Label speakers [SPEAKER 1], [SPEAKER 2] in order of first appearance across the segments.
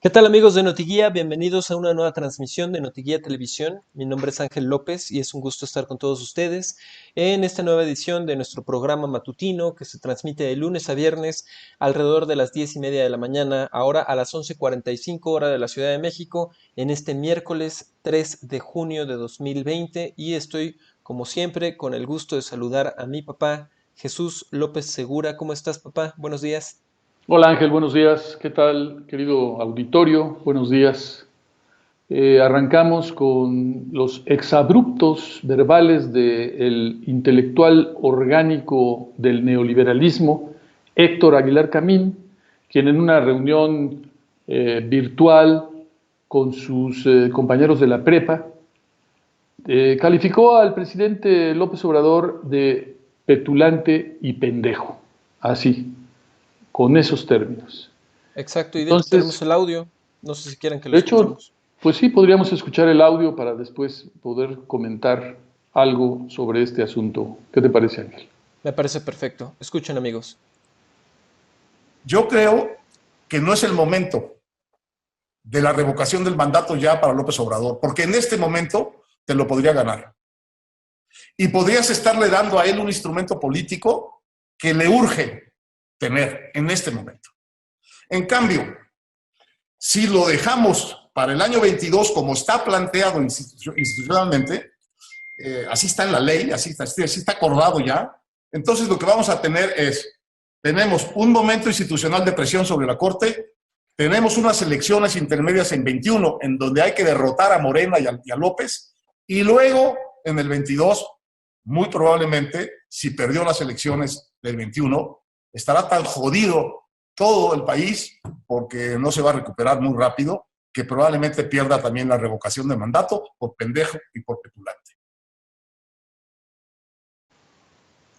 [SPEAKER 1] ¿Qué tal amigos de Notiguía? Bienvenidos a una nueva transmisión de Notiguía Televisión. Mi nombre es Ángel López y es un gusto estar con todos ustedes en esta nueva edición de nuestro programa matutino que se transmite de lunes a viernes alrededor de las 10:30 de la mañana, ahora a las 11:45 hora de la Ciudad de México, en este miércoles 3 de junio de 2020 y estoy como siempre con el gusto de saludar a mi papá Jesús López Segura. ¿Cómo estás, papá? Buenos días.
[SPEAKER 2] Hola Ángel, buenos días. ¿Qué tal, querido auditorio? Buenos días. Arrancamos con los exabruptos verbales del intelectual orgánico del neoliberalismo, Héctor Aguilar Camín, quien en una reunión virtual con sus compañeros de la prepa, calificó al presidente López Obrador de petulante y pendejo. Así, con esos términos.
[SPEAKER 1] Exacto, y de hecho tenemos
[SPEAKER 2] Entonces,
[SPEAKER 1] el audio. No sé si quieren que lo
[SPEAKER 2] de hecho,
[SPEAKER 1] escuchemos.
[SPEAKER 2] pues sí, podríamos escuchar el audio para después poder comentar algo sobre este asunto. ¿Qué te parece, Ángel?
[SPEAKER 1] Me parece perfecto. Escuchen, amigos.
[SPEAKER 3] Yo creo que no es el momento de la revocación del mandato ya para López Obrador, porque en este momento te lo podría ganar. Y podrías estarle dando a él un instrumento político que le urge tener en este momento. En cambio, si lo dejamos para el año 22 como está planteado institucionalmente, así está en la ley, así está acordado ya, entonces lo que vamos a tener es, tenemos un momento institucional de presión sobre la Corte, tenemos unas elecciones intermedias en 21 en donde hay que derrotar a Morena y a López, y luego en el 22, muy probablemente, si perdió las elecciones del 21, estará tan jodido todo el país, porque no se va a recuperar muy rápido, que probablemente pierda también la revocación de mandato por pendejo y por petulante.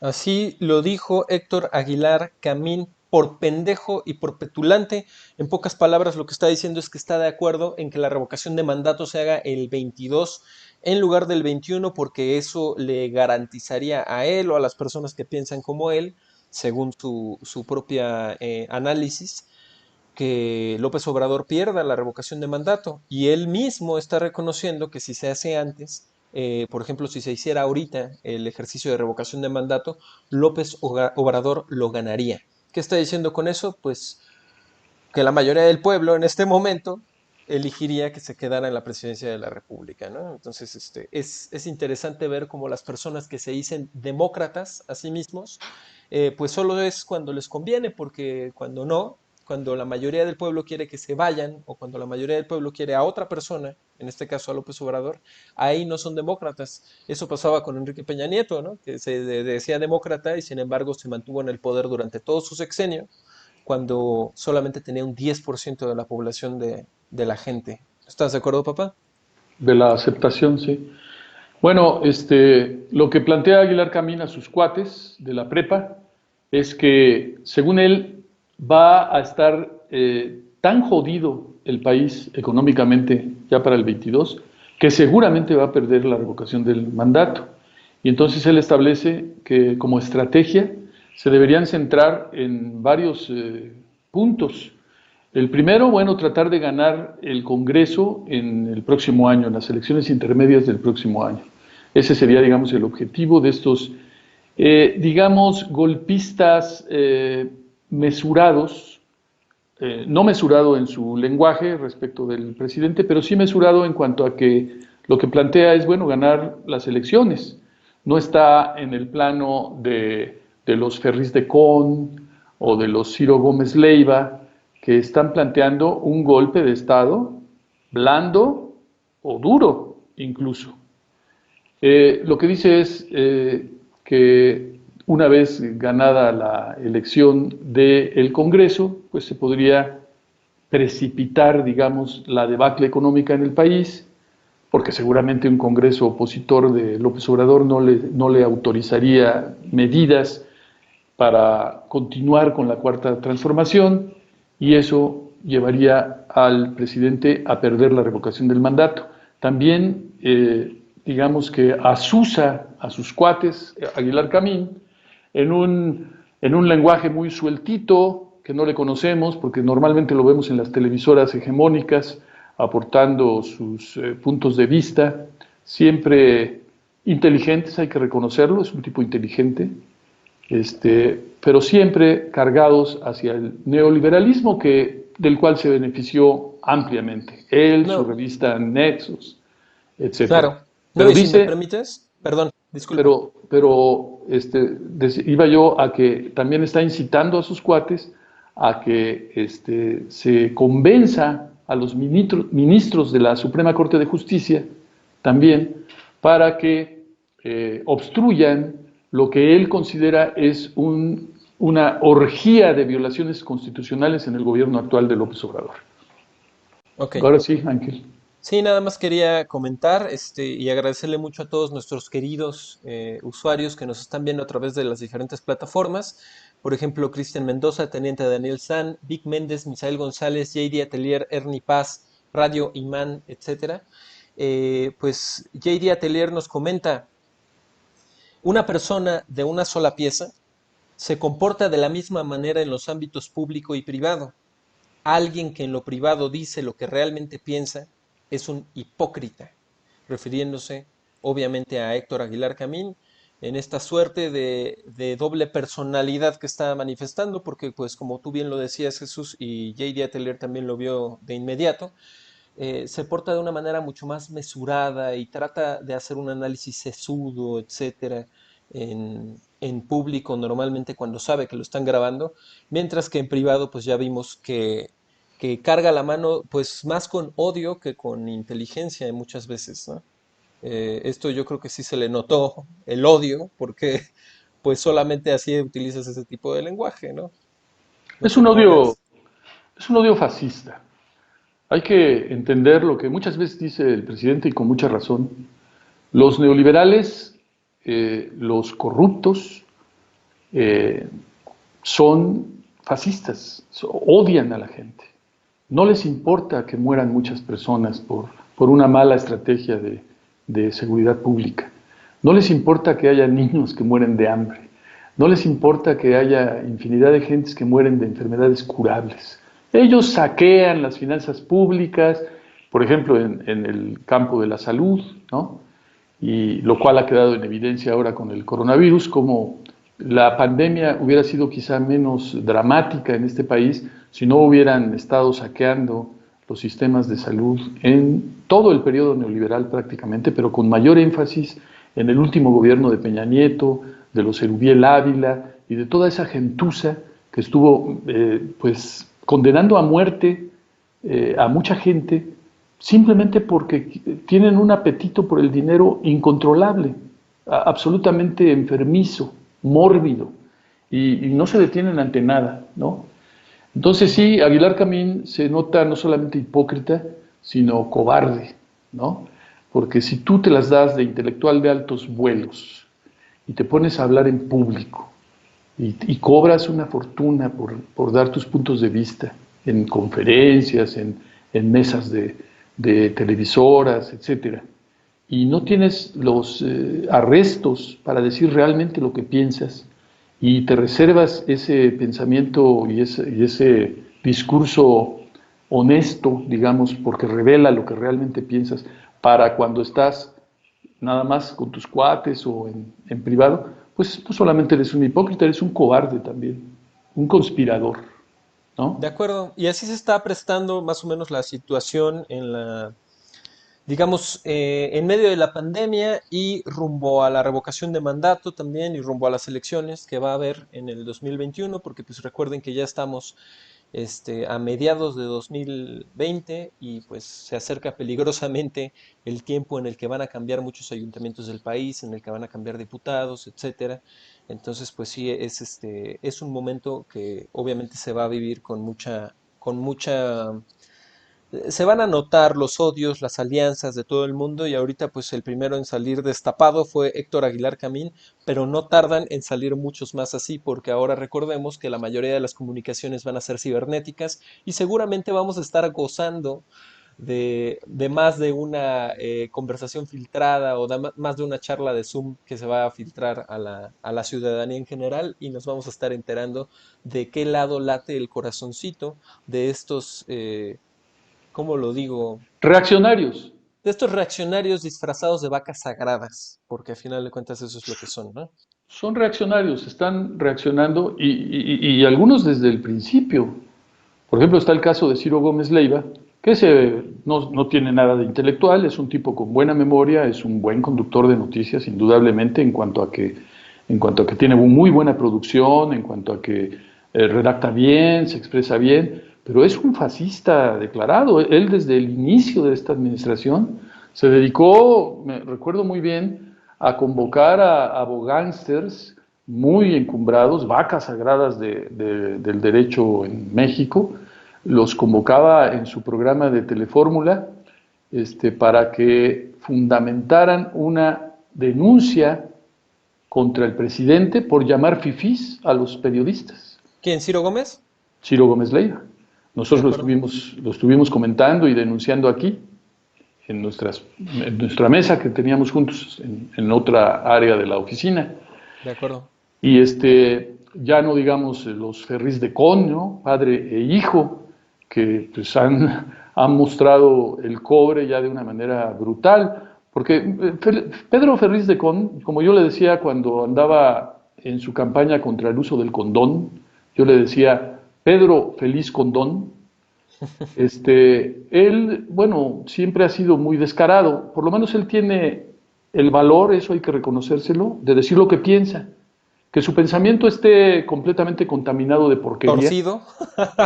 [SPEAKER 1] Así lo dijo Héctor Aguilar Camín por pendejo y por petulante. En pocas palabras, lo que está diciendo es que está de acuerdo en que la revocación de mandato se haga el 22 en lugar del 21 porque eso le garantizaría a él o a las personas que piensan como él, según su propia análisis, que López Obrador pierda la revocación de mandato y él mismo está reconociendo que si se hace antes, por ejemplo, si se hiciera ahorita el ejercicio de revocación de mandato, López Obrador lo ganaría. ¿Qué está diciendo con eso? Pues que la mayoría del pueblo en este momento elegiría que se quedara en la presidencia de la República, ¿no? Entonces, es interesante ver cómo las personas que se dicen demócratas a sí mismos, pues solo es cuando les conviene, porque cuando no, cuando la mayoría del pueblo quiere que se vayan, o cuando la mayoría del pueblo quiere a otra persona, en este caso a López Obrador, ahí no son demócratas. Eso pasaba con Enrique Peña Nieto, ¿no? Que se decía demócrata y sin embargo se mantuvo en el poder durante todo su sexenio cuando solamente tenía un 10% de la población de la gente. ¿Estás de acuerdo, papá?
[SPEAKER 2] De la aceptación, sí. Bueno, lo que plantea Aguilar Camín a sus cuates de la prepa es que, según él, va a estar tan jodido el país económicamente ya para el 22, que seguramente va a perder la revocación del mandato. Y entonces él establece que como estrategia se deberían centrar en varios puntos. El primero, bueno, tratar de ganar el Congreso en el próximo año, en las elecciones intermedias del próximo año. Ese sería, digamos, el objetivo de estos, digamos, golpistas mesurados, no mesurado en su lenguaje respecto del presidente, pero sí mesurado en cuanto a que lo que plantea es, bueno, ganar las elecciones. No está en el plano de los Ferris de Con o de los Ciro Gómez Leiva, que están planteando un golpe de Estado blando o duro incluso. Lo que dice es que una vez ganada la elección del Congreso, pues se podría precipitar, digamos, la debacle económica en el país, porque seguramente un Congreso opositor de López Obrador no le autorizaría medidas para continuar con la cuarta transformación y eso llevaría al presidente a perder la revocación del mandato. También, digamos que asusa a sus cuates, Aguilar Camín, en un lenguaje muy sueltito, que no le conocemos, porque normalmente lo vemos en las televisoras hegemónicas, aportando sus puntos de vista, siempre inteligentes, hay que reconocerlo, es un tipo inteligente, pero siempre cargados hacia el neoliberalismo del cual se benefició ampliamente. Él, su
[SPEAKER 1] No,
[SPEAKER 2] revista Nexus, etcétera.
[SPEAKER 1] claro. No,
[SPEAKER 2] Pero
[SPEAKER 1] y si me
[SPEAKER 2] dice,
[SPEAKER 1] permites, perdón, disculpa.
[SPEAKER 2] iba yo a que también está incitando a sus cuates a que se convenza a los ministros de la Suprema Corte de Justicia también para que obstruyan lo que él considera es una orgía de violaciones constitucionales en el gobierno actual de López Obrador.
[SPEAKER 1] Ok.
[SPEAKER 2] Ahora sí, Ángel.
[SPEAKER 1] Sí, nada más quería comentar y agradecerle mucho a todos nuestros queridos usuarios que nos están viendo a través de las diferentes plataformas. Por ejemplo, Cristian Mendoza, Teniente Daniel San, Vic Méndez, Misael González, JD Atelier, Ernie Paz, Radio Imán, etcétera. Pues JD Atelier nos comenta, una persona de una sola pieza se comporta de la misma manera en los ámbitos público y privado. Alguien que en lo privado dice lo que realmente piensa es un hipócrita, refiriéndose obviamente a Héctor Aguilar Camín en esta suerte de doble personalidad que está manifestando, porque pues como tú bien lo decías Jesús y J.D. Atelier también lo vio de inmediato, se porta de una manera mucho más mesurada y trata de hacer un análisis sesudo, etcétera, en público normalmente cuando sabe que lo están grabando, mientras que en privado pues ya vimos que carga la mano pues más con odio que con inteligencia muchas veces, ¿no? Esto yo creo que sí se le notó el odio porque pues solamente así utilizas ese tipo de lenguaje, ¿no? No
[SPEAKER 2] Es
[SPEAKER 1] sé
[SPEAKER 2] un
[SPEAKER 1] cómo
[SPEAKER 2] odio,
[SPEAKER 1] veas.
[SPEAKER 2] es un odio fascista. Hay que entender lo que muchas veces dice el presidente y con mucha razón. Los neoliberales, los corruptos, eh, son fascistas, odian a la gente. No les importa que mueran muchas personas por una mala estrategia de seguridad pública. No les importa que haya niños que mueren de hambre. No les importa que haya infinidad de gentes que mueren de enfermedades curables. Ellos saquean las finanzas públicas, por ejemplo, en el campo de la salud, ¿no? Y lo cual ha quedado en evidencia ahora con el coronavirus, como la pandemia hubiera sido quizá menos dramática en este país si no hubieran estado saqueando los sistemas de salud en todo el periodo neoliberal prácticamente, pero con mayor énfasis en el último gobierno de Peña Nieto, de los Erubiel Ávila y de toda esa gentuza que estuvo pues condenando a muerte a mucha gente simplemente porque tienen un apetito por el dinero incontrolable, absolutamente enfermizo, mórbido, y no se detienen ante nada, ¿no? Entonces sí, Aguilar Camín se nota no solamente hipócrita, sino cobarde, ¿no? Porque si tú te las das de intelectual de altos vuelos y te pones a hablar en público y cobras una fortuna por dar tus puntos de vista en conferencias, en mesas de televisoras, etcétera, y no tienes los arrestos para decir realmente lo que piensas y te reservas ese pensamiento y ese discurso honesto, digamos, porque revela lo que realmente piensas, para cuando estás nada más con tus cuates o en privado, pues no solamente eres un hipócrita, eres un cobarde también, un conspirador,
[SPEAKER 1] De
[SPEAKER 2] ¿no?
[SPEAKER 1] acuerdo. Y así se está prestando más o menos la situación en la, digamos, en medio de la pandemia y rumbo a la revocación de mandato también y rumbo a las elecciones que va a haber en el 2021, porque pues recuerden que ya estamos a mediados de 2020 y pues se acerca peligrosamente el tiempo en el que van a cambiar muchos ayuntamientos del país, en el que van a cambiar diputados, etcétera. Entonces, pues sí, es un momento que obviamente se va a vivir con mucha se van a notar los odios, las alianzas de todo el mundo y ahorita pues el primero en salir destapado fue Héctor Aguilar Camín, pero no tardan en salir muchos más así porque ahora recordemos que la mayoría de las comunicaciones van a ser cibernéticas y seguramente vamos a estar gozando de más de una conversación filtrada o de más de una charla de Zoom que se va a filtrar a la ciudadanía en general y nos vamos a estar enterando de qué lado late el corazoncito de estos, ¿cómo lo digo?
[SPEAKER 2] Reaccionarios.
[SPEAKER 1] De estos reaccionarios disfrazados de vacas sagradas, porque a final de cuentas eso es lo que son, ¿no?
[SPEAKER 2] Son reaccionarios, están reaccionando y algunos desde el principio. Por ejemplo, está el caso de Ciro Gómez Leiva, que no tiene nada de intelectual, es un tipo con buena memoria, es un buen conductor de noticias, indudablemente, en cuanto a que tiene muy buena producción, en cuanto a que redacta bien, se expresa bien, pero es un fascista declarado. Él desde el inicio de esta administración se dedicó, me recuerdo muy bien, a convocar a abogánsters muy encumbrados, vacas sagradas del derecho en México, los convocaba en su programa de Telefórmula para que fundamentaran una denuncia contra el presidente por llamar fifís a los periodistas.
[SPEAKER 1] ¿Quién? ¿Ciro Gómez?
[SPEAKER 2] Ciro Gómez Leiva.
[SPEAKER 1] De
[SPEAKER 2] Nosotros
[SPEAKER 1] acuerdo.
[SPEAKER 2] lo estuvimos comentando y denunciando aquí, en nuestra mesa que teníamos juntos en otra área de la oficina.
[SPEAKER 1] De acuerdo.
[SPEAKER 2] Y ya no digamos los Ferris de Con, ¿no? Padre e hijo, que pues han mostrado el cobre ya de una manera brutal. Porque Pedro Ferriz de Con, como yo le decía cuando andaba en su campaña contra el uso del condón, yo le decía, Pedro Feliz Condón, él, bueno, siempre ha sido muy descarado, por lo menos él tiene el valor, eso hay que reconocérselo, de decir lo que piensa. Que su pensamiento esté completamente contaminado de porquería
[SPEAKER 1] Torcido.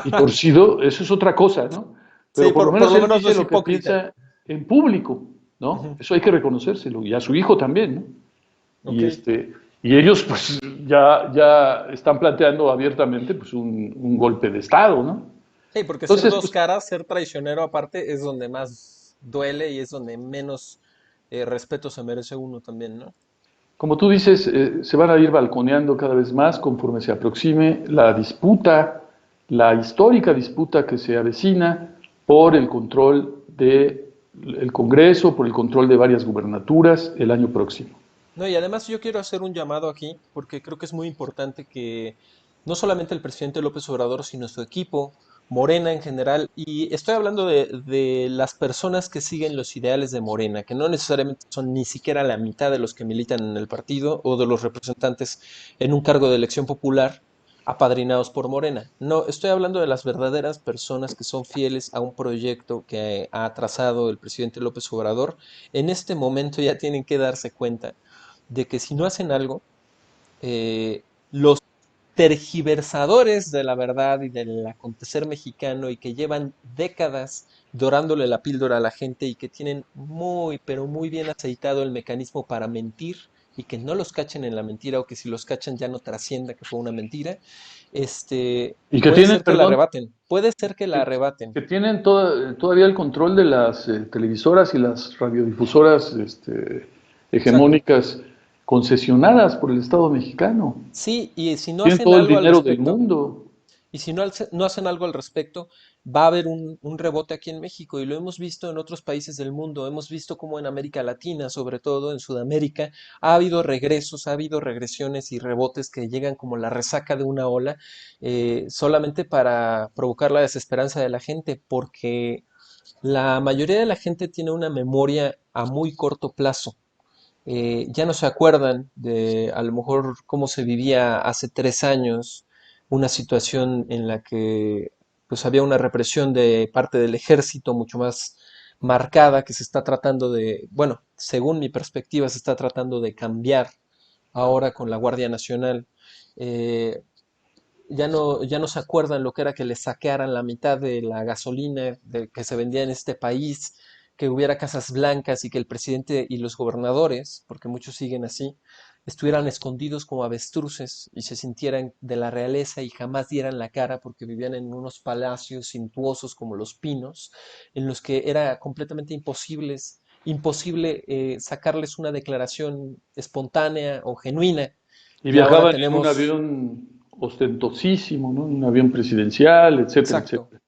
[SPEAKER 2] y torcido, eso es otra cosa, ¿no?
[SPEAKER 1] Sí,
[SPEAKER 2] Pero por lo
[SPEAKER 1] por
[SPEAKER 2] menos
[SPEAKER 1] lo
[SPEAKER 2] él
[SPEAKER 1] menos no
[SPEAKER 2] dice
[SPEAKER 1] es
[SPEAKER 2] lo que
[SPEAKER 1] hipócrita.
[SPEAKER 2] piensa en público, ¿no?
[SPEAKER 1] Ujú.
[SPEAKER 2] Eso hay que reconocérselo, y a su hijo también, ¿no?
[SPEAKER 1] Ok.
[SPEAKER 2] Y, y ellos pues ya están planteando abiertamente pues un golpe de Estado, ¿no?
[SPEAKER 1] Sí, porque ser
[SPEAKER 2] Entonces,
[SPEAKER 1] dos
[SPEAKER 2] pues
[SPEAKER 1] caras, ser traicionero aparte, es donde más duele y es donde menos respeto se merece uno también, ¿no?
[SPEAKER 2] como tú dices, se van a ir balconeando cada vez más conforme se aproxime la disputa, la histórica disputa que se avecina por el control del Congreso, por el control de varias gubernaturas el año próximo.
[SPEAKER 1] No, y además yo quiero hacer un llamado aquí, porque creo que es muy importante que no solamente el presidente López Obrador, sino su equipo, Morena en general, y estoy hablando de las personas que siguen los ideales de Morena, que no necesariamente son ni siquiera la mitad de los que militan en el partido o de los representantes en un cargo de elección popular apadrinados por Morena. No, estoy hablando de las verdaderas personas que son fieles a un proyecto que ha trazado el presidente López Obrador. En este momento ya tienen que darse cuenta de que si no hacen algo, los tergiversadores de la verdad y del acontecer mexicano y que llevan décadas dorándole la píldora a la gente y que tienen muy, pero muy bien aceitado el mecanismo para mentir y que no los cachen en la mentira o que si los cachan ya no trascienda que fue una mentira,
[SPEAKER 2] Y que
[SPEAKER 1] puede
[SPEAKER 2] tienen,
[SPEAKER 1] ser que la
[SPEAKER 2] perdón,
[SPEAKER 1] arrebaten, puede ser que la
[SPEAKER 2] que,
[SPEAKER 1] arrebaten.
[SPEAKER 2] que tienen todavía el control de las televisoras y las radiodifusoras
[SPEAKER 1] Exacto.
[SPEAKER 2] hegemónicas concesionadas por el Estado mexicano.
[SPEAKER 1] Sí, y si no
[SPEAKER 2] Tienen
[SPEAKER 1] hacen
[SPEAKER 2] todo el
[SPEAKER 1] algo al
[SPEAKER 2] dinero del
[SPEAKER 1] respecto,
[SPEAKER 2] mundo.
[SPEAKER 1] y si no, no hacen algo al respecto, va a haber un rebote aquí en México y lo hemos visto en otros países del mundo. Hemos visto cómo en América Latina, sobre todo en Sudamérica, ha habido regresos, ha habido regresiones y rebotes que llegan como la resaca de una ola, solamente para provocar la desesperanza de la gente, porque la mayoría de la gente tiene una memoria a muy corto plazo. Ya no se acuerdan de a lo mejor cómo se vivía hace 3 años, una situación en la que pues había una represión de parte del ejército mucho más marcada que se está tratando de, bueno, según mi perspectiva, se está tratando de cambiar ahora con la Guardia Nacional. Eh, ya no se acuerdan lo que era que les saquearan la mitad de la gasolina que se vendía en este país, que hubiera casas blancas y que el presidente y los gobernadores, porque muchos siguen así, estuvieran escondidos como avestruces y se sintieran de la realeza y jamás dieran la cara porque vivían en unos palacios suntuosos como los Pinos, en los que era completamente imposible sacarles una declaración espontánea o genuina.
[SPEAKER 2] Y
[SPEAKER 1] Y ahora
[SPEAKER 2] viajaban en un
[SPEAKER 1] tenemos.
[SPEAKER 2] avión ostentosísimo, ¿no? Un avión presidencial, etcétera,
[SPEAKER 1] Exacto.
[SPEAKER 2] etcétera.